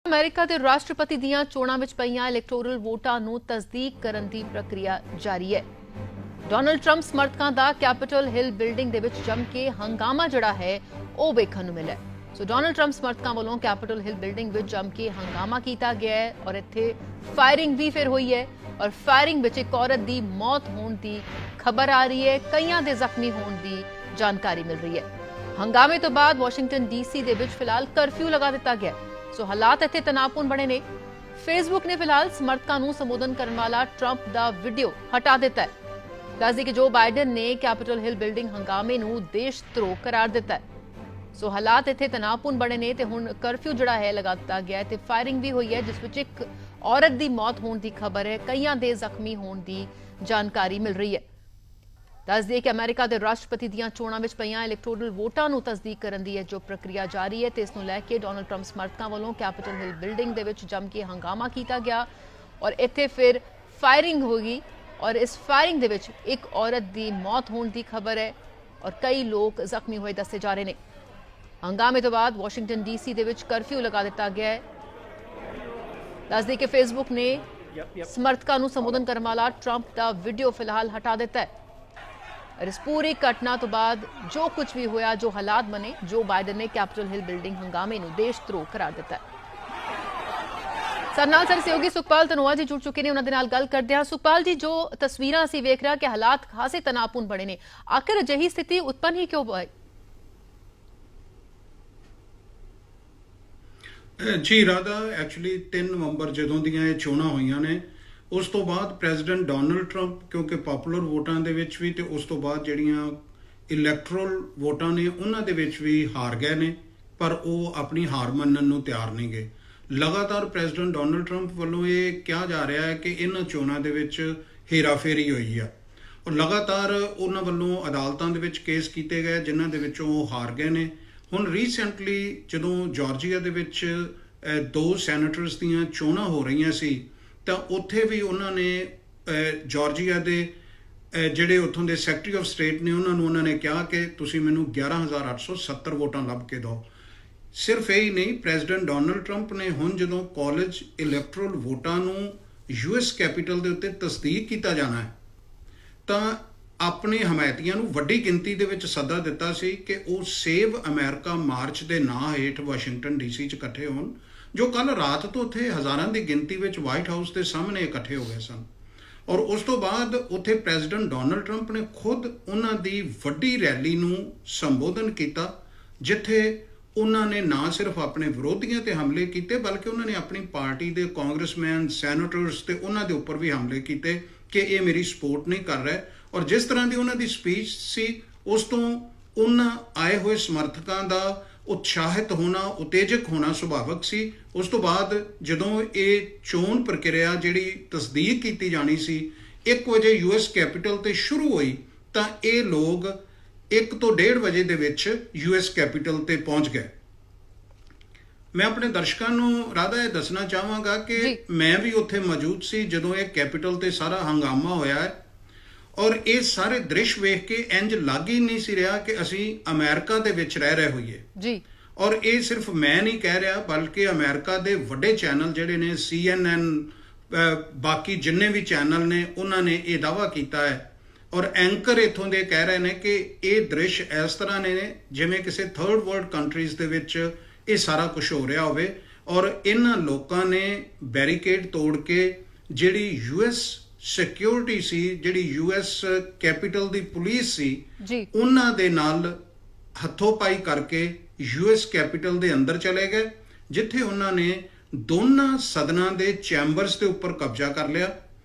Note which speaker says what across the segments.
Speaker 1: America ਦੇ ਰਾਸ਼ਟਰਪਤੀ ਦੀਆਂ ਚੋਣਾਂ ਵਿੱਚ ਪਈਆਂ ਇਲੈਕਟੋਰਲ ਵੋਟਾਂ ਨੂੰ ਤਸਦੀਕ ਕਰਨ ਦੀ ਪ੍ਰਕਿਰਿਆ ਜਾਰੀ ਹੈ। ਡੋਨਲਡ ਟਰੰਪ ਸਮਰਥਕਾਂ ਦਾ ਕੈਪੀਟਲ ਹਿੱਲ ਬਿਲਡਿੰਗ ਦੇ ਵਿੱਚ ਜੰਮ ਕੇ ਹੰਗਾਮਾ ਜਿਹੜਾ ਹੈ ਉਹ ਵੇਖਣ ਨੂੰ ਮਿਲਿਆ। ਸੋ ਡੋਨਲਡ ਟਰੰਪ ਸਮਰਥਕਾਂ ਵੱਲੋਂ ਕੈਪੀਟਲ ਹਿੱਲ ਬਿਲਡਿੰਗ ਵਿੱਚ ਜੰਮ ਕੇ ਹੰਗਾਮਾ ਕੀਤਾ ਗਿਆ ਹੈ ਔਰ ਇੱਥੇ ਫਾਇਰਿੰਗ ਵੀ ਫਿਰ ਹੋਈ ਹੈ ਔਰ ਫਾਇਰਿੰਗ ਵਿੱਚ ਇੱਕ ਔਰਤ ਦੀ ਮੌਤ ਹੋਣ ਦੀ ਖਬਰ ਆ ਰਹੀ ਹੈ, ਕਈਆਂ ਦੇ ਜ਼ਖਮੀ ਹੋਣ ਦੀ ਜਾਣਕਾਰੀ ਮਿਲ ਰਹੀ ਹੈ। ਹੰਗਾਮੇ ਤੋਂ ਬਾਅਦ ਵਾਸ਼ਿੰਗਟਨ ਡੀਸੀ ਦੇ ਵਿੱਚ ਫਿਲਹਾਲ ਕਰਫਿਊ ਲਗਾ ਦਿੱਤਾ ਗਿਆ। ਸੋ ਹਾਲਾਤ ਇੱਥੇ ਤਣਾਅਪੂਰਨ ਬਣੇ ਨੇ। ਫੇਸਬੁੱਕ ਨੇ ਫਿਲਹਾਲ ਸਮਰਥਕਾਂ ਨੂੰ ਸੰਬੋਧਨ ਕਰਨ ਵਾਲਾ ਟਰੰਪ ਦਾ ਵੀਡੀਓ ਹਟਾ ਦਿੱਤਾ ਹੈ। ਦੱਸਦੀ ਕਿ ਜੋ ਬਾਈਡਨ ਨੇ ਕੈਪੀਟਲ ਹਿੱਲ ਬਿਲਡਿੰਗ ਹੰਗਾਮੇ ਨੂੰ ਦੇਸ਼ ਧਰੋਹ ਕਰਾਰ ਦਿੱਤਾ ਹੈ। ਸੋ ਹਾਲਾਤ ਇੱਥੇ ਤਣਾਅਪੂਰਨ ਬਣੇ ਨੇ ਤੇ ਹੁਣ ਕਰਫਿਊ ਜਿਹੜਾ ਹੈ ਲਗਾ ਦਿੱਤਾ ਗਿਆ ਹੈ ਤੇ ਫਾਇਰਿੰਗ ਵੀ ਹੋਈ ਹੈ ਜਿਸ ਵਿੱਚ ਇੱਕ ਔਰਤ ਦੀ ਮੌਤ ਹੋਣ ਦੀ ਖਬਰ ਹੈ, ਕਈਆਂ ਦੇ ਜ਼ਖਮੀ ਹੋਣ ਦੀ ਜਾਣਕਾਰੀ ਮਿਲ ਰਹੀ ਹੈ। ਦੱਸ ਦਈਏ ਕਿ ਅਮਰੀਕਾ ਦੇ ਰਾਸ਼ਟਰਪਤੀ ਦੀਆਂ ਚੋਣਾਂ ਵਿੱਚ ਪਈਆਂ ਇਲੈਕਟੋਰਲ ਵੋਟਾਂ ਨੂੰ ਤਸਦੀਕ ਕਰਨ ਦੀ ਜੋ ਪ੍ਰਕਿਰਿਆ ਜਾਰੀ ਹੈ ਤੇ ਇਸ ਨੂੰ ਲੈ ਕੇ ਡੋਨਲਡ ਟਰੰਪ ਸਮਰਥਕਾਂ ਵੱਲੋਂ ਕੈਪੀਟਲ ਹਿੱਲ ਬਿਲਡਿੰਗ ਦੇ ਵਿੱਚ ਜੰਮ ਕੇ ਹੰਗਾਮਾ ਕੀਤਾ ਗਿਆ ਔਰ ਇੱਥੇ ਫਿਰ ਫਾਇਰਿੰਗ ਹੋਈ ਔਰ ਇਸ ਫਾਇਰਿੰਗ ਦੇ ਵਿੱਚ ਇੱਕ ਔਰਤ ਦੀ ਮੌਤ ਹੋਣ ਦੀ ਖਬਰ ਹੈ ਔਰ ਕਈ ਲੋਕ ਜ਼ਖਮੀ ਹੋਏ ਦੱਸੇ ਜਾ ਰਹੇ ਨੇ। ਹੰਗਾਮੇ ਤੋਂ ਬਾਅਦ ਵਾਸ਼ਿੰਗਟਨ ਡੀਸੀ ਦੇ ਵਿੱਚ ਕਰਫਿਊ ਲਗਾ ਦਿੱਤਾ ਗਿਆ ਹੈ। ਦੱਸ ਦਈਏ ਕਿ ਫੇਸਬੁੱਕ ਨੇ ਸਮਰਥਕਾਂ ਨੂੰ ਸੰਬੋਧਨ ਕਰਨ ਵਾਲਾ ਟਰੰਪ ਦਾ ਵੀਡੀਓ ਫਿਲਹਾਲ ਹਟਾ ਦਿੱਤਾ ਹੈ। इस पूरी घटना तो बाद जो कुछ भी होया, जो हालात बने, जो बाइडन ने कैपिटल हिल बिल्डिंग हंगामे नूं देश धरोह करार दिता है। ਸਾਡੇ ਨਾਲ ਸਰ ਸਹਿਯੋਗੀ ਸੁਖਪਾਲ ਧਨੋਆ ਜੀ ਜੁੜ ਚੁੱਕੇ ਨੇ, ਉਹਨਾਂ ਦੇ ਨਾਲ ਗੱਲ ਕਰਦੇ ਹਾਂ। ਸੁਖਪਾਲ ਜੀ, ਜੋ ਤਸਵੀਰਾਂ ਅਸੀਂ ਵੇਖ ਰਹੇ ਹਾਂ ਕਿ ਹਾਲਾਤ ਖਾਸੇ ਤਣਾਅਪੂਰਨ ਬਣੇ ਨੇ, ਆਖਿਰ ਅਜਿਹੀ ਸਥਿਤੀ ਉਤਪੰਨ ਹੀ ਕਿਉਂ ਹੋਈ?
Speaker 2: ਜੀ ਰਾਧਾ, ਐਕਚੁਅਲੀ 3 ਨਵੰਬਰ ਜਦੋਂ ਦੀਆਂ ਇਹ ਚੋਣਾਂ ਹੋਈਆਂ ਨੇ ਉਸ ਤੋਂ ਬਾਅਦ ਪ੍ਰੈਜ਼ੀਡੈਂਟ ਡੋਨਲਡ ਟਰੰਪ ਕਿਉਂਕਿ ਪਪੂਲਰ ਵੋਟਾਂ ਦੇ ਵਿੱਚ ਵੀ ਤੇ ਉਸ ਤੋਂ ਬਾਅਦ ਜਿਹੜੀਆਂ ਇਲੈਕਟਰਲ ਵੋਟਾਂ ਨੇ ਉਹਨਾਂ ਦੇ ਵਿੱਚ ਵੀ ਹਾਰ ਗਏ ਨੇ, ਪਰ ਉਹ ਆਪਣੀ ਹਾਰ ਮੰਨਣ ਨੂੰ ਤਿਆਰ ਨਹੀਂ ਗਏ। ਲਗਾਤਾਰ ਪ੍ਰੈਜ਼ੀਡੈਂਟ ਡੋਨਲਡ ਟਰੰਪ ਵੱਲੋਂ ਇਹ ਕਿਹਾ ਜਾ ਰਿਹਾ ਹੈ ਕਿ ਇਹਨਾਂ ਚੋਣਾਂ ਦੇ ਵਿੱਚ ਹੇਰਾਫੇਰੀ ਹੋਈ ਆ ਔਰ ਲਗਾਤਾਰ ਉਹਨਾਂ ਵੱਲੋਂ ਅਦਾਲਤਾਂ ਦੇ ਵਿੱਚ ਕੇਸ ਕੀਤੇ ਗਏ ਜਿਨ੍ਹਾਂ ਦੇ ਵਿੱਚੋਂ ਉਹ ਹਾਰ ਗਏ ਨੇ। ਹੁਣ ਰੀਸੈਂਟਲੀ ਜਦੋਂ ਜਾਰਜੀਆ ਦੇ ਵਿੱਚ 2 ਸੈਨੇਟਰਸ ਦੀਆਂ ਚੋਣਾਂ ਹੋ ਰਹੀਆਂ ਸੀ ਤਾਂ ਉੱਥੇ ਵੀ ਉਹਨਾਂ ਨੇ ਜਾਰਜੀਆ ਦੇ ਜਿਹੜੇ ਉੱਥੋਂ ਦੇ ਸੈਕਟਰੀ ਆਫ ਸਟੇਟ ਨੇ ਉਹਨਾਂ ਨੇ ਕਿਹਾ ਕਿ ਤੁਸੀਂ ਮੈਨੂੰ 11,870 ਵੋਟਾਂ ਲੱਭ ਕੇ ਦਿਓ। ਸਿਰਫ ਇਹ ਹੀ ਨਹੀਂ, ਪ੍ਰੈਜ਼ੀਡੈਂਟ ਡੋਨਲਡ ਟਰੰਪ ਨੇ ਹੁਣ ਜਦੋਂ ਕਾਲਜ ਇਲੈਕਟਰਲ ਵੋਟਾਂ ਨੂੰ US ਕੈਪੀਟਲ ਦੇ ਉੱਤੇ ਤਸਦੀਕ ਕੀਤਾ ਜਾਣਾ ਹੈ ਤਾਂ ਆਪਣੇ ਹਮਾਇਤੀਆਂ ਨੂੰ ਵੱਡੀ ਗਿਣਤੀ ਦੇ ਵਿੱਚ ਸੱਦਾ ਦਿੱਤਾ ਸੀ ਕਿ ਉਹ ਸੇਵ ਅਮਰੀਕਾ ਮਾਰਚ ਦੇ ਨਾਂ ਹੇਠ ਵਾਸ਼ਿੰਗਟਨ DC 'ਚ ਇਕੱਠੇ ਹੋਣ, ਜੋ ਕੱਲ ਰਾਤ ਤੋਂ ਉੱਥੇ ਹਜ਼ਾਰਾਂ ਦੀ ਗਿਣਤੀ ਵਿੱਚ ਵਾਈਟ ਹਾਊਸ ਦੇ ਸਾਹਮਣੇ ਇਕੱਠੇ ਹੋ ਗਏ ਸਨ। ਔਰ ਉਸ ਤੋਂ ਬਾਅਦ ਉੱਥੇ ਪ੍ਰੈਜ਼ੀਡੈਂਟ ਡੋਨਲਡ ਟਰੰਪ ਨੇ ਖੁਦ ਉਹਨਾਂ ਦੀ ਵੱਡੀ ਰੈਲੀ ਨੂੰ ਸੰਬੋਧਨ ਕੀਤਾ ਜਿੱਥੇ ਉਹਨਾਂ ਨੇ ਨਾ ਸਿਰਫ ਆਪਣੇ ਵਿਰੋਧੀਆਂ ਤੇ ਹਮਲੇ ਕੀਤੇ ਬਲਕਿ ਉਹਨਾਂ ਨੇ ਆਪਣੀ ਪਾਰਟੀ ਦੇ ਕਾਂਗਰਸਮੈਨ, ਸੈਨੇਟਰਸ ਤੇ ਉਹਨਾਂ ਦੇ ਉੱਪਰ ਵੀ ਹਮਲੇ ਕੀਤੇ ਕਿ ਇਹ ਮੇਰੀ ਸਪੋਰਟ ਨਹੀਂ ਕਰ ਰਹੇ। ਔਰ ਜਿਸ ਤਰ੍ਹਾਂ ਦੀ ਉਹਨਾਂ ਦੀ ਸਪੀਚ ਸੀ ਉਸ ਤੋਂ ਉਹਨਾਂ ਆਏ ਹੋਏ ਸਮਰਥਕਾਂ ਦਾ ਉਤਸ਼ਾਹਿਤ ਹੋਣਾ, ਉਤੇਜਕ ਹੋਣਾ ਸੁਭਾਵਿਕ ਸੀ। ਉਸ ਤੋਂ ਬਾਅਦ ਜਦੋਂ ਇਹ ਚੋਣ ਪ੍ਰਕਿਰਿਆ ਜਿਹੜੀ ਤਸਦੀਕ ਕੀਤੀ ਜਾਣੀ ਸੀ 1 ਵਜੇ US ਕੈਪੀਟਲ ਤੇ ਸ਼ੁਰੂ ਹੋਈ ਤਾਂ ਇਹ ਲੋਕ 1 ਤੋਂ 1:30 ਵਜੇ ਦੇ ਵਿੱਚ US ਕੈਪੀਟਲ ਤੇ ਪਹੁੰਚ ਗਏ। ਮੈਂ ਆਪਣੇ ਦਰਸ਼ਕਾਂ ਨੂੰ ਰਾਧਾ ਇਹ ਦੱਸਣਾ ਚਾਹਾਂਗਾ ਕਿ ਮੈਂ ਵੀ ਉੱਥੇ ਮੌਜੂਦ ਸੀ ਜਦੋਂ ਇਹ ਕੈਪੀਟਲ ਤੇ ਸਾਰਾ ਹੰਗਾਮਾ ਹੋਇਆ ਹੈ ਔਰ ਇਹ ਸਾਰੇ ਦ੍ਰਿਸ਼ ਵੇਖ ਕੇ ਇੰਜ ਲੱਗ ਹੀ ਨਹੀਂ ਸੀ ਰਿਹਾ ਕਿ ਅਸੀਂ ਅਮਰੀਕਾ ਦੇ ਵਿੱਚ ਰਹਿ ਰਹੇ ਹੋਈਏ ਜੀ। ਔਰ ਇਹ ਸਿਰਫ ਮੈਂ ਨਹੀਂ ਕਹਿ ਰਿਹਾ ਬਲਕਿ ਅਮਰੀਕਾ ਦੇ ਵੱਡੇ ਚੈਨਲ ਜਿਹੜੇ ਨੇ CNN, ਬਾਕੀ ਜਿੰਨੇ ਵੀ ਚੈਨਲ ਨੇ ਉਹਨਾਂ ਨੇ ਇਹ ਦਾਅਵਾ ਕੀਤਾ ਹੈ ਔਰ ਐਂਕਰ ਇੱਥੋਂ ਦੇ ਕਹਿ ਰਹੇ ਨੇ ਕਿ ਇਹ ਦ੍ਰਿਸ਼ ਇਸ ਤਰ੍ਹਾਂ ਨੇ ਜਿਵੇਂ ਕਿਸੇ 3rd ਵਰਲਡ ਕੰਟਰੀਜ਼ ਦੇ ਵਿੱਚ ਇਹ ਸਾਰਾ ਕੁਝ ਹੋ ਰਿਹਾ ਹੋਵੇ। ਔਰ ਇਹਨਾਂ ਲੋਕਾਂ ਨੇ ਬੈਰੀਕੇਡ ਤੋੜ ਕੇ ਜਿਹੜੀ US ਸਿਕਿਉਰਿਟੀ ਸੀ, ਜਿਹੜੀ US ਕੈਪੀਟਲ ਦੀ ਪੁਲਿਸ ਸੀ ਉਹਨਾਂ ਦੇ ਨਾਲ ਹੱਥੋਂ ਪਾਈ ਕਰਕੇ US ਕੈਪੀਟਲ ਦੇ ਅੰਦਰ ਚਲੇ ਗਏ ਜਿੱਥੇ ਉਹਨਾਂ ਨੇ ਦੋਨਾਂ ਸਦਨਾਂ ਦੇ ਚੈਂਬਰਸ ਦੇ ਉੱਪਰ ਕਬਜ਼ਾ ਕਰ ਲਿਆ।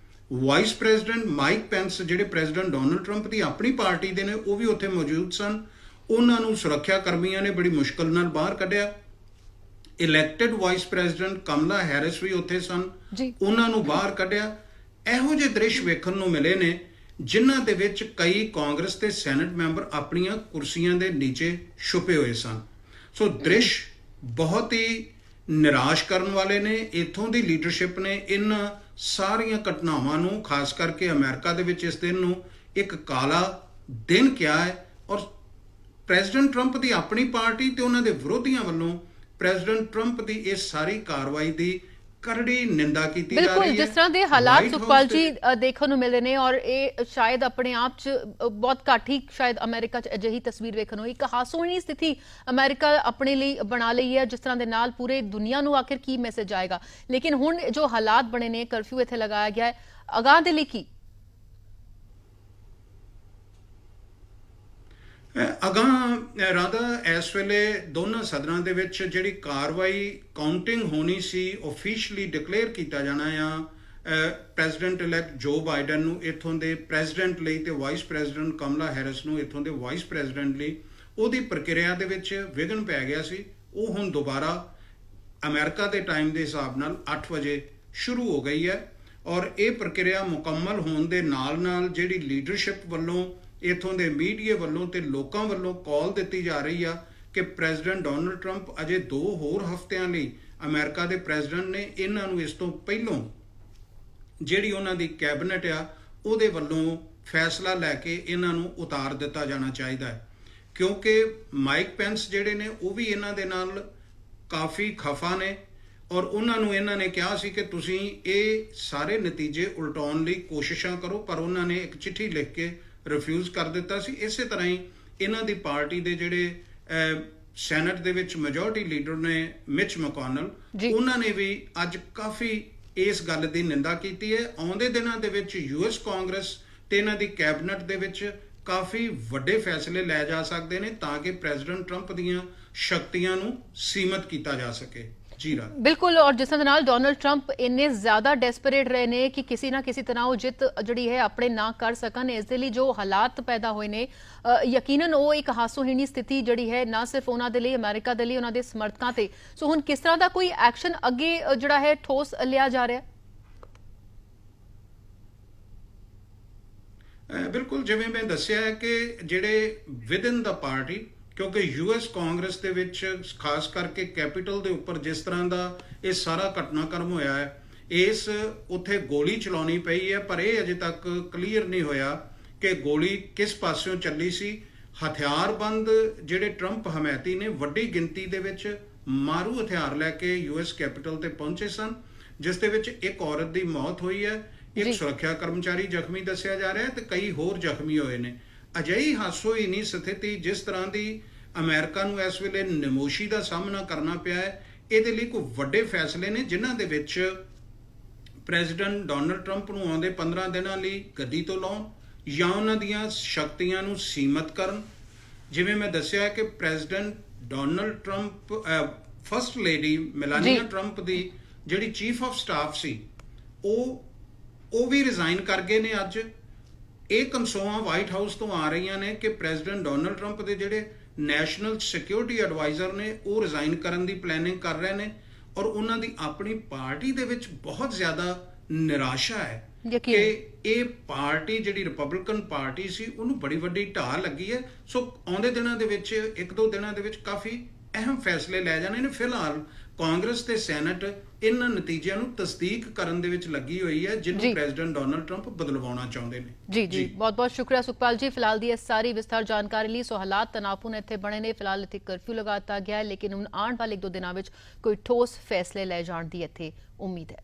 Speaker 2: ਵਾਈਸ ਪ੍ਰੈਜ਼ੀਡੈਂਟ ਮਾਈਕ ਪੈਂਸ ਜਿਹੜੇ ਪ੍ਰੈਜ਼ੀਡੈਂਟ ਡੋਨਲਡ ਟਰੰਪ ਦੀ ਆਪਣੀ ਪਾਰਟੀ ਦੇ ਨੇ ਉਹ ਵੀ ਉੱਥੇ ਮੌਜੂਦ ਸਨ। ਉਹਨਾਂ ਨੂੰ ਸੁਰੱਖਿਆ ਕਰਮੀਆਂ ਨੇ ਬੜੀ ਮੁਸ਼ਕਲ ਨਾਲ ਬਾਹਰ ਕੱਢਿਆ। ਇਲੈਕਟਿਡ ਵਾਈਸ ਪ੍ਰੈਜ਼ੀਡੈਂਟ ਕਮਲਾ ਹੈਰਿਸ ਵੀ ਉੱਥੇ ਸਨ, ਉਹਨਾਂ ਨੂੰ ਬਾਹਰ ਕੱਢਿਆ। ਇਹੋ ਜਿਹੇ ਦ੍ਰਿਸ਼ ਵੇਖਣ ਨੂੰ ਮਿਲੇ ਨੇ ਜਿਨ੍ਹਾਂ ਦੇ ਵਿੱਚ ਕਈ ਕਾਂਗਰਸ ਤੇ ਸੈਨੇਟ ਮੈਂਬਰ ਆਪਣੀਆਂ ਕੁਰਸੀਆਂ ਦੇ ਨੀਚੇ ਛੁਪੇ ਹੋਏ ਸਨ। ਸੋ ਦ੍ਰਿਸ਼ ਬਹੁਤ ਹੀ ਨਿਰਾਸ਼ ਕਰਨ ਵਾਲੇ ਨੇ। ਇੱਥੋਂ ਦੀ ਲੀਡਰਸ਼ਿਪ ਨੇ ਇਹਨਾਂ ਸਾਰੀਆਂ ਘਟਨਾਵਾਂ ਨੂੰ ਖਾਸ ਕਰਕੇ ਅਮਰੀਕਾ ਦੇ ਵਿੱਚ ਇਸ ਦਿਨ ਨੂੰ ਇੱਕ ਕਾਲਾ ਦਿਨ ਕਿਹਾ ਹੈ ਔਰ ਪ੍ਰੈਜ਼ੀਡੈਂਟ ਟਰੰਪ ਦੀ ਆਪਣੀ ਪਾਰਟੀ ਤੇ ਉਹਨਾਂ ਦੇ ਵਿਰੋਧੀਆਂ ਵੱਲੋਂ ਪ੍ਰੈਜ਼ੀਡੈਂਟ ਟਰੰਪ ਦੀ ਇਸ ਸਾਰੀ ਕਾਰਵਾਈ ਦੀ ਕਰੜੀ ਨਿੰਦਾ ਕੀਤੀ ਜਾ
Speaker 1: ਬਿਲਕੁਲ
Speaker 2: ਰਹੀ ਹੈ।
Speaker 1: ਜਿਸ ਤਰ੍ਹਾਂ ਦੇ ਹਾਲਾਤ
Speaker 2: White House
Speaker 1: ਸੁਖਪਾਲ
Speaker 2: ਦੇ-
Speaker 1: ਜੀ ਦੇਖਣ ਨੂੰ ਮਿਲਦੇ ਨੇ ਔਰ ਇਹ ਸ਼ਾਇਦ ਆਪਣੇ ਆਪ 'ਚ ਬਹੁਤ ਘੱਟ ਹੀ ਸ਼ਾਇਦ ਅਮਰੀਕਾ 'ਚ ਅਜਿਹੀ ਤਸਵੀਰ ਵੇਖਣ ਨੂੰ, ਇੱਕ ਹਾਸੋਹੀਣੀ ਸਥਿਤੀ ਅਮਰੀਕਾ ਆਪਣੇ ਲਈ ਬਣਾ ਲਈ ਹੈ ਜਿਸ ਤਰ੍ਹਾਂ ਦੇ ਨਾਲ ਪੂਰੇ ਦੁਨੀਆ ਨੂੰ ਆਖਿਰ ਕੀ ਮੈਸੇਜ ਆਏਗਾ। ਲੇਕਿਨ ਹੁਣ ਜੋ ਹਾਲਾਤ ਬਣੇ ਨੇ, ਕਰਫਿਊ ਇੱਥੇ ਲਗਾਇਆ ਗਿਆ ਹੈ, ਅਗਾਂਹ ਦੇ ਲਈ ਕੀ?
Speaker 2: ਅਗਾਂਹ ਰਾਧਾ ਇਸ ਵੇਲੇ ਦੋਨਾਂ ਸਦਨਾਂ ਦੇ ਵਿੱਚ ਜਿਹੜੀ ਕਾਰਵਾਈ ਕਾਊਂਟਿੰਗ ਹੋਣੀ ਸੀ, ਆਫੀਸ਼ੀਅਲੀ ਡਿਕਲੇਅਰ ਕੀਤਾ ਜਾਣਾ ਆ ਪ੍ਰੈਜ਼ੀਡੈਂਟ ਇਲੈਕਟ ਜੋ ਬਾਈਡਨ ਨੂੰ ਇੱਥੋਂ ਦੇ ਪ੍ਰੈਜ਼ੀਡੈਂਟ ਲਈ ਤੇ ਵਾਈਸ ਪ੍ਰੈਜ਼ੀਡੈਂਟ ਕਮਲਾ ਹੈਰਿਸ ਨੂੰ ਇੱਥੋਂ ਦੇ ਵਾਈਸ ਪ੍ਰੈਜ਼ੀਡੈਂਟ ਲਈ, ਉਹਦੀ ਪ੍ਰਕਿਰਿਆ ਦੇ ਵਿੱਚ ਵਿਘਨ ਪੈ ਗਿਆ ਸੀ। ਉਹ ਹੁਣ ਦੁਬਾਰਾ ਅਮਰੀਕਾ ਦੇ ਟਾਈਮ ਦੇ ਹਿਸਾਬ ਨਾਲ 8 ਵਜੇ ਸ਼ੁਰੂ ਹੋ ਗਈ ਹੈ ਔਰ ਇਹ ਪ੍ਰਕਿਰਿਆ ਮੁਕੰਮਲ ਹੋਣ ਦੇ ਨਾਲ ਜਿਹੜੀ ਲੀਡਰਸ਼ਿਪ ਵੱਲੋਂ, ਇੱਥੋਂ ਦੇ ਮੀਡੀਆ ਵੱਲੋਂ ਤੇ ਲੋਕਾਂ ਵੱਲੋਂ ਕਾਲ ਦਿੱਤੀ ਜਾ ਰਹੀ ਆ ਕਿ ਪ੍ਰੈਜ਼ੀਡੈਂਟ ਡੋਨਲਡ ਟਰੰਪ ਅਜੇ 2 ਹੋਰ ਹਫ਼ਤਿਆਂ ਲਈ ਅਮਰੀਕਾ ਦੇ ਪ੍ਰੈਜ਼ੀਡੈਂਟ ਨੇ, ਇਹਨਾਂ ਨੂੰ ਇਸ ਤੋਂ ਪਹਿਲਾਂ ਜਿਹੜੀ ਉਹਨਾਂ ਦੀ ਕੈਬਨਿਟ ਆ ਉਹਦੇ ਵੱਲੋਂ ਫੈਸਲਾ ਲੈ ਕੇ ਇਹਨਾਂ ਨੂੰ ਉਤਾਰ ਦਿੱਤਾ ਜਾਣਾ ਚਾਹੀਦਾ ਹੈ, ਕਿਉਂਕਿ ਮਾਈਕ ਪੈਂਸ ਜਿਹੜੇ ਨੇ ਉਹ ਵੀ ਇਹਨਾਂ ਦੇ ਨਾਲ ਕਾਫੀ ਖਫਾ ਨੇ ਔਰ ਉਹਨਾਂ ਨੂੰ ਇਹਨਾਂ ਨੇ ਕਿਹਾ ਸੀ ਕਿ ਤੁਸੀਂ ਇਹ ਸਾਰੇ ਨਤੀਜੇ ਉਲਟਾਉਣ ਲਈ ਕੋਸ਼ਿਸ਼ਾਂ ਕਰੋ, ਪਰ ਉਹਨਾਂ ਨੇ ਇੱਕ ਚਿੱਠੀ ਲਿਖ ਕੇ ਰਿਫਿਊਜ਼ ਕਰ ਦਿੱਤਾ ਸੀ। ਇਸੇ ਤਰ੍ਹਾਂ ਹੀ ਇਹਨਾਂ ਦੀ ਪਾਰਟੀ ਦੇ ਜਿਹੜੇ ਸੈਨੇਟ ਦੇ ਵਿੱਚ ਮੈਜੋਰਟੀ ਲੀਡਰ ਨੇ ਮਿਚ ਮੈਕੋਨਲ, ਉਹਨਾਂ ਨੇ ਵੀ ਅੱਜ ਕਾਫੀ ਇਸ ਗੱਲ ਦੀ ਨਿੰਦਾ ਕੀਤੀ ਹੈ। ਆਉਂਦੇ ਦਿਨਾਂ ਦੇ ਵਿੱਚ ਯੂਐਸ ਕਾਂਗਰਸ ਤੇ ਇਹਨਾਂ ਦੀ ਕੈਬਨਿਟ ਦੇ ਵਿੱਚ ਕਾਫੀ ਵੱਡੇ ਫੈਸਲੇ ਲਏ ਜਾ ਸਕਦੇ ਨੇ ਤਾਂ ਕਿ ਪ੍ਰੈਜ਼ੀਡੈਂਟ ਟਰੰਪ ਦੀਆਂ ਸ਼ਕਤੀਆਂ ਨੂੰ ਸੀਮਤ ਕੀਤਾ ਜਾ ਸਕੇ। ਜੀ ਰਾਜ
Speaker 1: ਬਿਲਕੁਲ, ਔਰ ਜਿਸ ਤਰ੍ਹਾਂ ਨਾਲ ਡੋਨਲਡ ਟਰੰਪ ਇੰਨੇ ਜ਼ਿਆਦਾ ਡੈਸਪਰੇਟ ਰਹੇ ਨੇ ਕਿ ਕਿਸੇ ਨਾ ਕਿਸੇ ਤਰ੍ਹਾਂ ਉਹ ਜਿੱਤ ਜਿਹੜੀ ਹੈ ਆਪਣੇ ਨਾ ਕਰ ਸਕਣ, ਇਸ ਦੇ ਲਈ ਜੋ ਹਾਲਾਤ ਪੈਦਾ ਹੋਏ ਨੇ, ਯਕੀਨਨ ਉਹ ਇੱਕ ਹਾਸੋਹੀਣੀ ਸਥਿਤੀ ਜਿਹੜੀ ਹੈ ਨਾ ਸਿਰਫ ਉਹਨਾਂ ਦੇ ਲਈ, ਅਮਰੀਕਾ ਦੇ ਲਈ, ਉਹਨਾਂ ਦੇ ਸਮਰਥਕਾਂ ਤੇ। ਸੋ ਹੁਣ ਕਿਸ ਤਰ੍ਹਾਂ ਦਾ ਕੋਈ ਐਕਸ਼ਨ ਅੱਗੇ ਜਿਹੜਾ ਹੈ ਠੋਸ ਲਿਆ ਜਾ ਰਿਹਾ?
Speaker 2: ਬਿਲਕੁਲ, ਜਿਵੇਂ ਮੈਂ ਦੱਸਿਆ ਹੈ ਕਿ ਜਿਹੜੇ ਵਿਦਨ ਦਾ ਪਾਰਟੀ, ਕਿਉਂਕਿ ਯੂਐਸ ਕਾਂਗਰਸ ਦੇ ਵਿੱਚ ਖਾਸ ਕਰਕੇ ਕੈਪੀਟਲ ਦੇ ਉੱਪਰ ਜਿਸ ਤਰ੍ਹਾਂ ਦਾ ਇਹ ਸਾਰਾ ਘਟਨਾਕ੍ਰਮ ਹੋਇਆ ਹੈ, ਇਸ ਉੱਥੇ ਗੋਲੀ ਚਲਾਉਣੀ ਪਈ ਹੈ, ਪਰ ਇਹ ਅਜੇ ਤੱਕ ਕਲੀਅਰ ਨਹੀਂ ਹੋਇਆ ਕਿ ਗੋਲੀ ਕਿਸ ਪਾਸਿਓਂ ਚੱਲੀ ਸੀ। ਹਥਿਆਰਬੰਦ ਜਿਹੜੇ ਟਰੰਪ ਹਮੈਤੀ ਨੇ ਵੱਡੀ ਗਿਣਤੀ ਦੇ ਵਿੱਚ ਮਾਰੂ ਹਥਿਆਰ ਲੈ ਕੇ ਯੂਐਸ ਕੈਪੀਟਲ ਤੇ ਪਹੁੰਚੇ ਸਨ, ਜਿਸ ਦੇ ਵਿੱਚ ਇੱਕ ਔਰਤ ਦੀ ਮੌਤ ਹੋਈ ਹੈ, ਇੱਕ ਸੁਰੱਖਿਆ ਕਰਮਚਾਰੀ ਜ਼ਖਮੀ ਦੱਸਿਆ ਜਾ ਰਿਹਾ ਹੈ ਤੇ ਕਈ ਹੋਰ ਜ਼ਖਮੀ ਹੋਏ ਨੇ। ਅਜਿਹੀ ਹਾਸੋਹੀਣੀ ਸਥਿਤੀ ਜਿਸ ਤਰ੍ਹਾਂ ਦੀ ਅਮਰੀਕਾ ਨੂੰ ਇਸ ਵੇਲੇ ਨਮੋਸ਼ੀ ਦਾ ਸਾਹਮਣਾ ਕਰਨਾ ਪਿਆ ਹੈ, ਇਹਦੇ ਲਈ ਕੋਈ ਵੱਡੇ ਫੈਸਲੇ ਨੇ ਜਿਨ੍ਹਾਂ ਦੇ ਵਿੱਚ ਪ੍ਰੈਜ਼ੀਡੈਂਟ ਡੋਨਲਡ ਟਰੰਪ ਨੂੰ ਆਉਂਦੇ 15 ਦਿਨਾਂ ਲਈ ਗੱਦੀ ਤੋਂ ਲਾਉਣ ਜਾਂ ਉਹਨਾਂ ਦੀਆਂ ਸ਼ਕਤੀਆਂ ਨੂੰ ਸੀਮਤ ਕਰਨ। ਜਿਵੇਂ ਮੈਂ ਦੱਸਿਆ ਕਿ president Donald Trump, first lady Melania Trump ਦੀ ਜਿਹੜੀ ਚੀਫ ਆਫ ਸਟਾਫ ਸੀ, ਉਹ ਵੀ ਰਿਜ਼ਾਈਨ ਕਰ ਗਏ ਨੇ। ਅੱਜ ਇਹ ਕੰਸੋਆਂ ਵਾਈਟ ਹਾਊਸ ਤੋਂ ਆ ਰਹੀਆਂ ਨੇ ਕਿ ਪ੍ਰੈਜ਼ੀਡੈਂਟ ਡੋਨਲਡ ਟਰੰਪ ਦੇ ਜਿਹੜੇ ਨੈਸ਼ਨਲ ਸਿਕਿਉਰਿਟੀ ਐਡਵਾਈਜ਼ਰ ਨੇ ਉਹ ਰਿਜ਼ਾਈਨ ਕਰਨ ਦੀ ਪਲੈਨਿੰਗ ਕਰ ਰਹੇ ਨੇ ਔਰ ਉਹਨਾਂ ਦੀ ਆਪਣੀ ਪਾਰਟੀ ਦੇ ਵਿੱਚ ਬਹੁਤ ਜ਼ਿਆਦਾ ਨਿਰਾਸ਼ਾ ਹੈ ਕਿ ਇਹ ਪਾਰਟੀ ਜਿਹੜੀ ਰਿਪਬਲਿਕਨ ਪਾਰਟੀ ਸੀ ਉਹਨੂੰ ਬੜੀ ਵੱਡੀ ਢਾਹ ਲੱਗੀ ਹੈ। ਸੋ ਆਉਂਦੇ ਦਿਨਾਂ ਦੇ ਵਿੱਚ 1-2 ਦਿਨਾਂ ਦੇ ਵਿੱਚ ਕਾਫੀ ਅਹਿਮ ਫੈਸਲੇ ਲੈ ਜਾਣੇ ਨੇ। ਫਿਲਹਾਲ ਕਾਂਗਰਸ ਤੇ ਸੈਨੇਟ ਇਹਨਾਂ ਨਤੀਜਿਆਂ ਨੂੰ ਤਸਦੀਕ ਕਰਨ ਦੇ ਵਿੱਚ ਲੱਗੀ ਹੋਈ ਹੈ ਜਿਹਨੂੰ ਪ੍ਰੈਜ਼ੀਡੈਂਟ ਡੋਨਲਡ ਟਰੰਪ ਬਦਲਵਾਉਣਾ ਚਾਹੁੰਦੇ ਨੇ।
Speaker 1: ਜੀ ਬਹੁਤ ਬਹੁਤ ਸ਼ੁਕਰੀਆ ਸੁਖਪਾਲ ਜੀ ਫਿਲਹਾਲ ਦੀ ਇਸ ਸਾਰੀ ਵਿਸਥਾਰ ਜਾਣਕਾਰੀ ਲਈ। ਸੋ ਹਾਲਾਤ ਤਣਾਅਪੂਰਨ ਇੱਥੇ ਬਣੇ ਨੇ, ਫਿਲਹਾਲ ਇੱਥੇ ਕਰਫਿਊ ਲਗਾ ਦਿੱਤਾ ਗਿਆ ਹੈ, ਲੇਕਿਨ ਹੁਣ ਆਉਣ ਵਾਲੇ 1-2 ਦਿਨਾਂ ਵਿੱਚ ਕੋਈ ਠੋਸ ਫੈਸਲੇ ਲਏ ਜਾਣ ਦੀ ਇੱਥੇ ਉਮੀਦ ਹੈ।